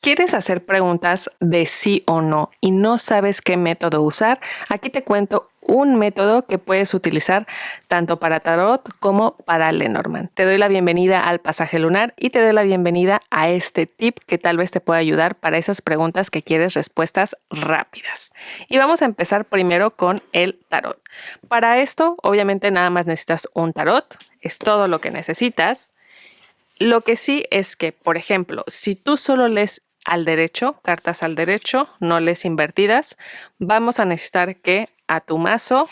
¿Quieres hacer preguntas de sí o no y no sabes qué método usar? Aquí te cuento un método que puedes utilizar tanto para tarot como para Lenormand. Te doy la bienvenida al pasaje lunar y te doy la bienvenida a este tip que tal vez te pueda ayudar para esas preguntas que quieres respuestas rápidas. Y vamos a empezar primero con el tarot. Para esto, obviamente nada más necesitas un tarot, es todo lo que necesitas. Lo que sí es que, por ejemplo, si tú solo lees al derecho, cartas al derecho, no lees invertidas, vamos a necesitar que a tu mazo,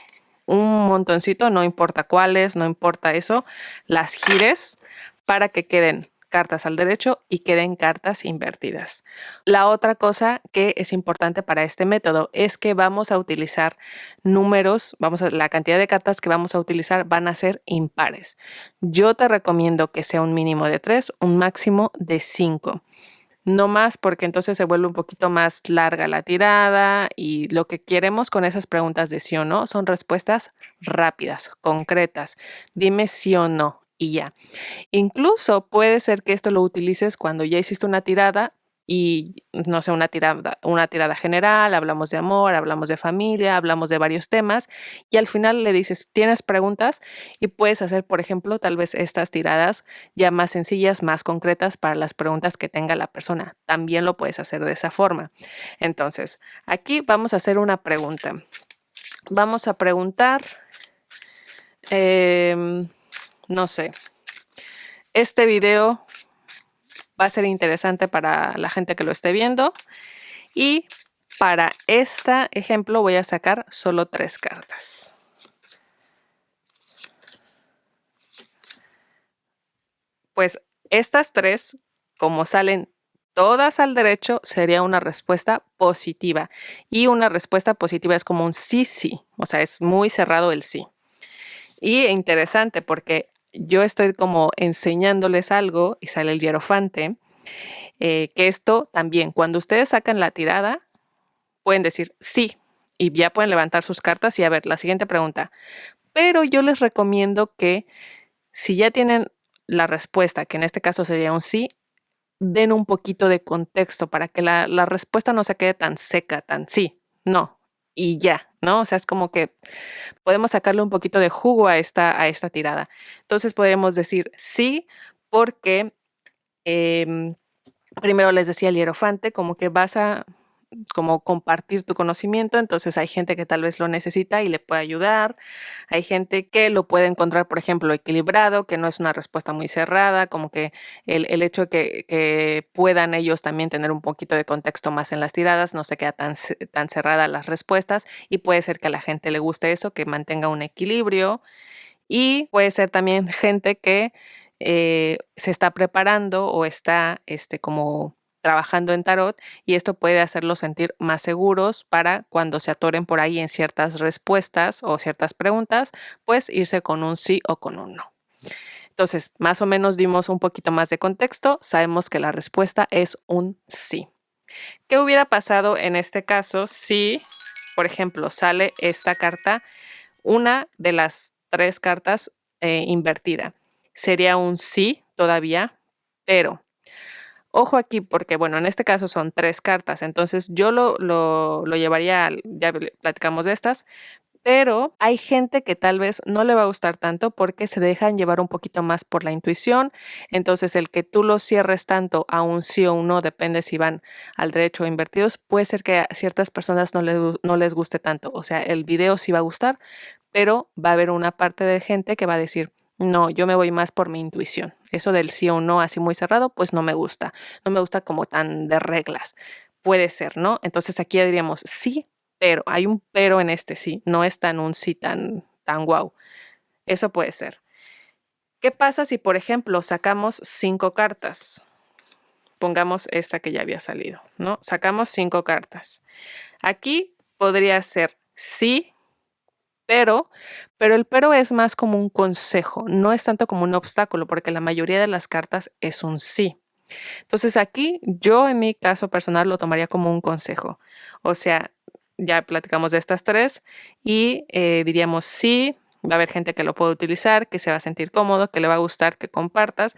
un montoncito, no importa cuáles, no importa eso, las gires para que queden cartas al derecho y queden cartas invertidas. La otra cosa que es importante para este método es que vamos a utilizar números, la cantidad de cartas que vamos a utilizar van a ser impares. Yo te recomiendo que sea un mínimo de 3, un máximo de 5. No más porque entonces se vuelve un poquito más larga la tirada y lo que queremos con esas preguntas de sí o no son respuestas rápidas, concretas. Dime sí o no y ya. Incluso puede ser que esto lo utilices cuando ya hiciste una tirada y no sé, una tirada general, hablamos de amor, hablamos de familia, hablamos de varios temas y al final le dices, ¿tienes preguntas? Y puedes hacer, por ejemplo, tal vez estas tiradas ya más sencillas, más concretas para las preguntas que tenga la persona. También lo puedes hacer de esa forma. Entonces, aquí vamos a hacer una pregunta. Vamos a preguntar, no sé, este video va a ser interesante para la gente que lo esté viendo. Y para este ejemplo voy a sacar solo 3 cartas. Pues estas 3, como salen todas al derecho, sería una respuesta positiva. Y una respuesta positiva es como un sí, sí. O sea, es muy cerrado el sí. Y interesante porque yo estoy como enseñándoles algo y sale el hierofante. Que esto también, cuando ustedes sacan la tirada, pueden decir sí y ya pueden levantar sus cartas y a ver, la siguiente pregunta. Pero yo les recomiendo que si ya tienen la respuesta, que en este caso sería un sí, den un poquito de contexto para que la respuesta no se quede tan seca, tan sí, no, y ya, ¿no? O sea, es como que podemos sacarle un poquito de jugo a esta tirada. Entonces podríamos decir sí porque primero les decía el hierofante, como que vas a como compartir tu conocimiento, entonces hay gente que tal vez lo necesita y le puede ayudar, hay gente que lo puede encontrar, por ejemplo, equilibrado, que no es una respuesta muy cerrada, como que el hecho de que puedan ellos también tener un poquito de contexto más en las tiradas, no se queda tan cerrada las respuestas y puede ser que a la gente le guste eso, que mantenga un equilibrio y puede ser también gente que se está preparando o está como trabajando en tarot y esto puede hacerlos sentir más seguros para cuando se atoren por ahí en ciertas respuestas o ciertas preguntas, pues irse con un sí o con un no. Entonces, más o menos dimos un poquito más de contexto, sabemos que la respuesta es un sí. ¿Qué hubiera pasado en este caso si, por ejemplo, sale esta carta, una de las 3 cartas invertida? Sería un sí todavía, pero ojo aquí porque, bueno, en este caso son 3 cartas, entonces yo lo llevaría, ya platicamos de estas, pero hay gente que tal vez no le va a gustar tanto porque se dejan llevar un poquito más por la intuición, entonces el que tú los cierres tanto a un sí o un no, depende si van al derecho o invertidos, puede ser que a ciertas personas no les guste tanto, o sea, el video sí va a gustar, pero va a haber una parte de gente que va a decir, no, yo me voy más por mi intuición. Eso del sí o no así muy cerrado, pues no me gusta. No me gusta como tan de reglas. Puede ser, ¿no? Entonces aquí ya diríamos sí, pero. Hay un pero en este sí. No es tan un sí tan guau. Eso puede ser. ¿Qué pasa si, por ejemplo, sacamos 5 cartas? Pongamos esta que ya había salido, ¿no? Sacamos 5 cartas. Aquí podría ser sí, pero el pero es más como un consejo, no es tanto como un obstáculo, porque la mayoría de las cartas es un sí. Entonces aquí yo en mi caso personal lo tomaría como un consejo. O sea, ya platicamos de estas 3 y diríamos sí, va a haber gente que lo puede utilizar, que se va a sentir cómodo, que le va a gustar que compartas.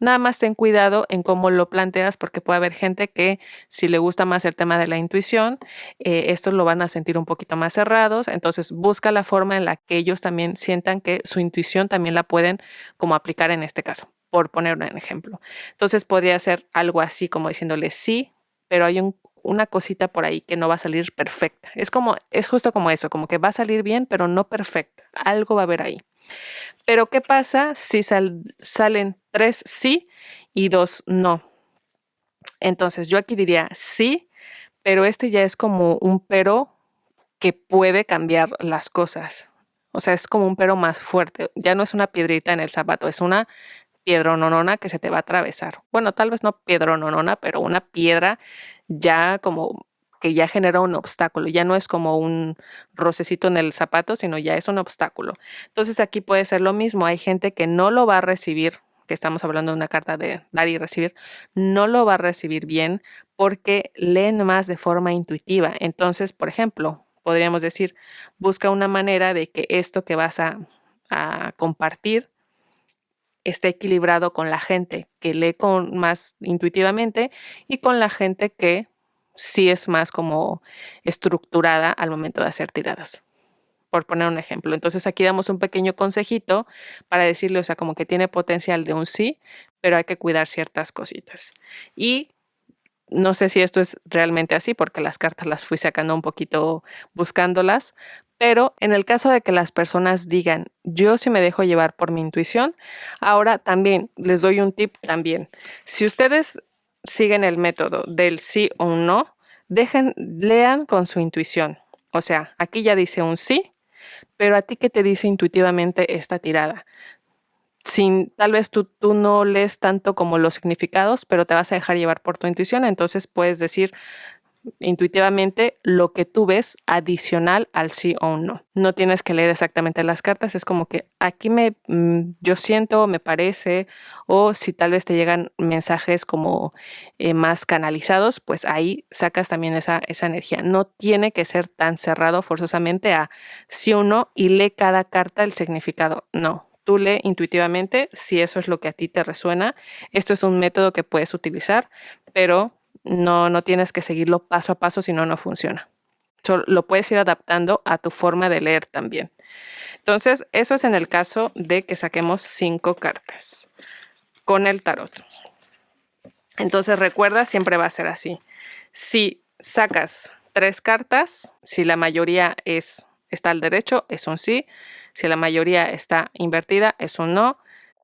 Nada más ten cuidado en cómo lo planteas porque puede haber gente que si le gusta más el tema de la intuición, estos lo van a sentir un poquito más cerrados. Entonces busca la forma en la que ellos también sientan que su intuición también la pueden como aplicar en este caso, por poner un ejemplo. Entonces podría ser algo así como diciéndole sí, pero hay una cosita por ahí que no va a salir perfecta. Es justo como eso, como que va a salir bien, pero no perfecta. Algo va a haber ahí. Pero ¿qué pasa si salen 3 sí y 2 no? Entonces yo aquí diría sí, pero este ya es como un pero que puede cambiar las cosas. O sea, es como un pero más fuerte. Ya no es una piedrita en el zapato, es una piedrononona que se te va a atravesar. Bueno, tal vez no piedrononona, pero una piedra ya como que ya genera un obstáculo. Ya no es como un rocecito en el zapato, sino ya es un obstáculo. Entonces aquí puede ser lo mismo. Hay gente que no lo va a recibir, que estamos hablando de una carta de dar y recibir, no lo va a recibir bien porque leen más de forma intuitiva. Entonces, por ejemplo, podríamos decir, busca una manera de que esto que vas a compartir esté equilibrado con la gente que lee más intuitivamente y con la gente que sí es más como estructurada al momento de hacer tiradas, por poner un ejemplo. Entonces aquí damos un pequeño consejito para decirle, o sea, como que tiene potencial de un sí, pero hay que cuidar ciertas cositas. Y no sé si esto es realmente así, porque las cartas las fui sacando un poquito buscándolas, pero en el caso de que las personas digan, yo sí me dejo llevar por mi intuición, ahora también les doy un tip también. Si ustedes siguen el método del sí o un no, lean con su intuición. O sea, aquí ya dice un sí, pero a ti qué te dice intuitivamente esta tirada. Tal vez tú no lees tanto como los significados, pero te vas a dejar llevar por tu intuición, entonces puedes decir intuitivamente lo que tú ves adicional al sí o un no. No tienes que leer exactamente las cartas, es como que aquí yo siento, me parece, o si tal vez te llegan mensajes como más canalizados, pues ahí sacas también esa energía. No tiene que ser tan cerrado forzosamente a sí o no y lee cada carta el significado. No. Tú lee intuitivamente si eso es lo que a ti te resuena. Esto es un método que puedes utilizar, pero no tienes que seguirlo paso a paso, si no, no funciona. Lo puedes ir adaptando a tu forma de leer también. Entonces, eso es en el caso de que saquemos 5 cartas con el tarot. Entonces, recuerda, siempre va a ser así. Si sacas 3 cartas, si la mayoría está al derecho, es un sí. Si la mayoría está invertida, es un no.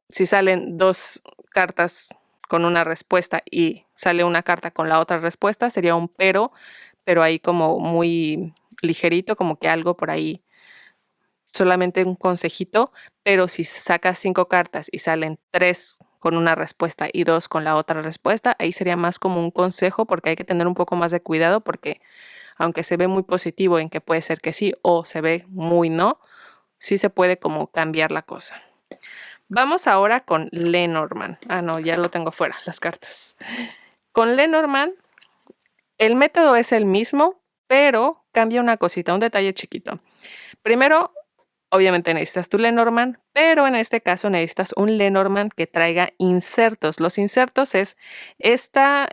Si salen 2 cartas con una respuesta y sale una carta con la otra respuesta, sería un pero ahí como muy ligerito, como que algo por ahí, solamente un consejito. Pero si sacas 5 cartas y salen 3 con una respuesta y 2 con la otra respuesta, ahí sería más como un consejo, porque hay que tener un poco más de cuidado, porque aunque se ve muy positivo en que puede ser que sí o se ve muy no, sí se puede como cambiar la cosa. Vamos ahora con Lenormand. Ah, no, ya lo tengo fuera, las cartas. Con Lenormand, el método es el mismo, pero cambia una cosita, un detalle chiquito. Primero, obviamente necesitas tu Lenormand, pero en este caso necesitas un Lenormand que traiga insertos. Los insertos es esta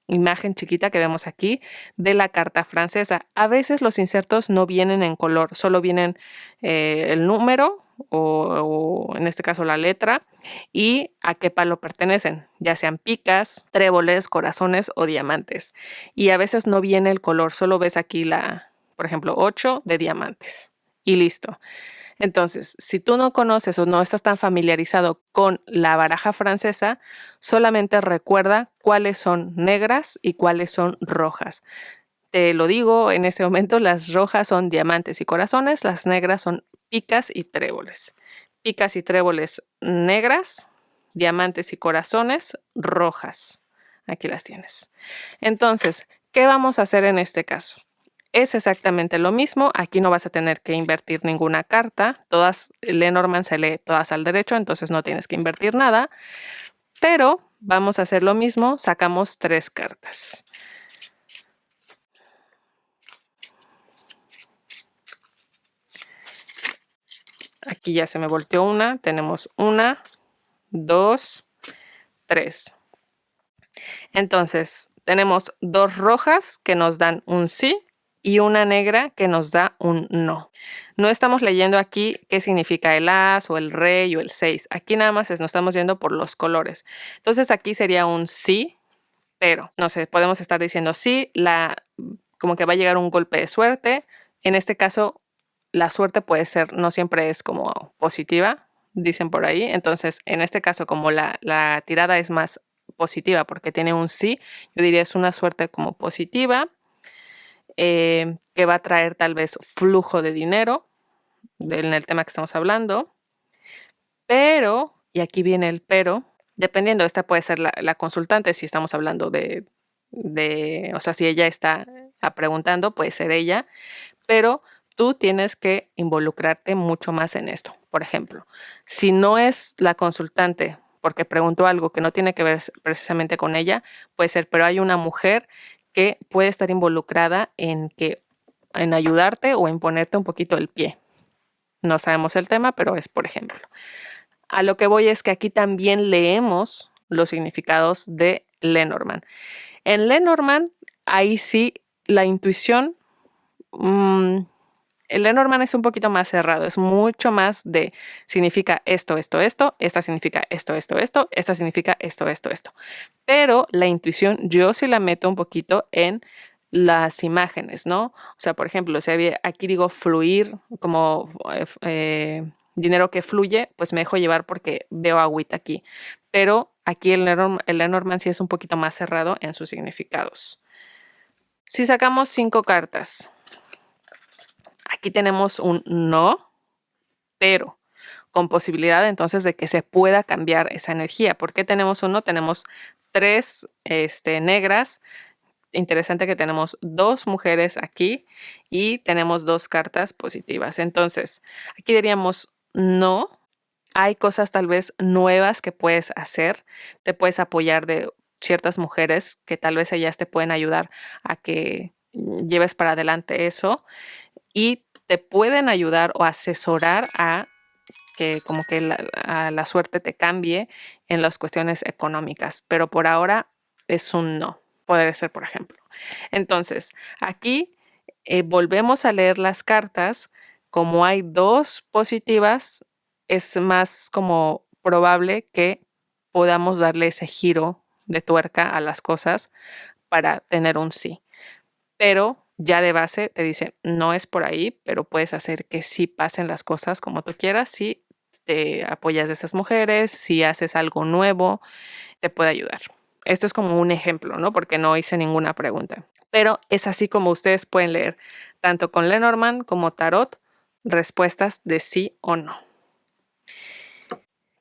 imagen chiquita que vemos aquí de la carta francesa. A veces los insertos no vienen en color, solo vienen el número o en este caso la letra y a qué palo pertenecen, ya sean picas, tréboles, corazones o diamantes. Y a veces no viene el color, solo ves aquí por ejemplo, 8 de diamantes y listo. Entonces, si tú no conoces o no estás tan familiarizado con la baraja francesa, solamente recuerda cuáles son negras y cuáles son rojas. Te lo digo en este momento, las rojas son diamantes y corazones, las negras son picas y tréboles. Picas y tréboles negras, diamantes y corazones rojas. Aquí las tienes. Entonces, ¿qué vamos a hacer en este caso? Es exactamente lo mismo. Aquí no vas a tener que invertir ninguna carta. Todas, Lenormand se lee todas al derecho, entonces no tienes que invertir nada. Pero vamos a hacer lo mismo. Sacamos 3 cartas. Aquí ya se me volteó una. Tenemos 1, 2 3. Entonces, tenemos 2 rojas que nos dan un sí y una negra que nos da un no. No estamos leyendo aquí qué significa el as o el rey o el 6. Aquí nada más nos estamos yendo por los colores. Entonces aquí sería un sí, pero, no sé, podemos estar diciendo sí, como que va a llegar un golpe de suerte. En este caso, la suerte puede ser, no siempre es como positiva, dicen por ahí. Entonces, en este caso, como la tirada es más positiva porque tiene un sí, yo diría es una suerte como positiva, que va a traer tal vez flujo de dinero en el tema que estamos hablando. Pero, y aquí viene el pero, dependiendo, esta puede ser la consultante, si estamos hablando o sea, si ella está preguntando, puede ser ella, pero tú tienes que involucrarte mucho más en esto. Por ejemplo, si no es la consultante porque preguntó algo que no tiene que ver precisamente con ella, puede ser, pero hay una mujer que puede estar involucrada en ayudarte o en ponerte un poquito el pie. No sabemos el tema, pero es por ejemplo. A lo que voy es que aquí también leemos los significados de Lenormand. En Lenormand, ahí sí, la intuición, el Lenormand es un poquito más cerrado, es mucho más de significa esto, esto, esto, esta significa esto, esto, esto, esta significa esto, esto, esto. Pero la intuición yo sí la meto un poquito en las imágenes, ¿no? O sea, por ejemplo, si aquí digo fluir, como dinero que fluye, pues me dejo llevar porque veo agüita aquí. Pero aquí el Lenormand sí es un poquito más cerrado en sus significados. Si sacamos 5 cartas, aquí tenemos un no, pero con posibilidad entonces de que se pueda cambiar esa energía. ¿Por qué tenemos un no? Tenemos 3 negras. Interesante que tenemos 2 mujeres aquí y tenemos 2 cartas positivas. Entonces, aquí diríamos no. Hay cosas tal vez nuevas que puedes hacer. Te puedes apoyar de ciertas mujeres que tal vez ellas te pueden ayudar a que lleves para adelante eso y te pueden ayudar o asesorar a que como que la suerte te cambie en las cuestiones económicas, pero por ahora es un no, podría ser por ejemplo. Entonces, aquí volvemos a leer las cartas, como hay 2 positivas, es más como probable que podamos darle ese giro de tuerca a las cosas para tener un sí. Pero ya de base te dice, no es por ahí, pero puedes hacer que sí pasen las cosas como tú quieras, si te apoyas de estas mujeres, si haces algo nuevo, te puede ayudar. Esto es como un ejemplo, ¿no? Porque no hice ninguna pregunta. Pero es así como ustedes pueden leer, tanto con Lenormand como Tarot, respuestas de sí o no.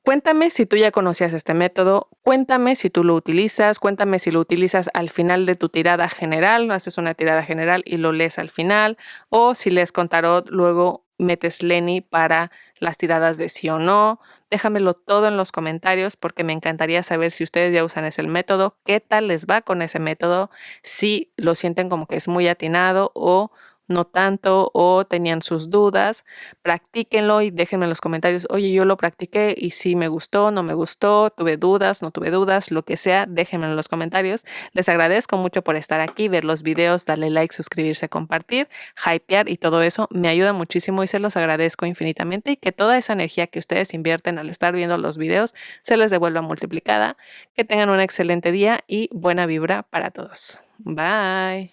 Cuéntame si tú ya conocías este método, cuéntame si tú lo utilizas, cuéntame si lo utilizas al final de tu tirada general, haces una tirada general y lo lees al final, o si lees con tarot, luego metes Lenny para las tiradas de sí o no. Déjamelo todo en los comentarios porque me encantaría saber si ustedes ya usan ese método, qué tal les va con ese método, si lo sienten como que es muy atinado o no tanto o tenían sus dudas. Practíquenlo y déjenme en los comentarios, oye, yo lo practiqué y sí me gustó, no me gustó, tuve dudas, no tuve dudas, lo que sea, déjenme en los comentarios. Les agradezco mucho por estar aquí, ver los videos, darle like, suscribirse, compartir, hypear y todo eso me ayuda muchísimo y se los agradezco infinitamente y que toda esa energía que ustedes invierten al estar viendo los videos se les devuelva multiplicada. Que tengan un excelente día y buena vibra para todos. Bye.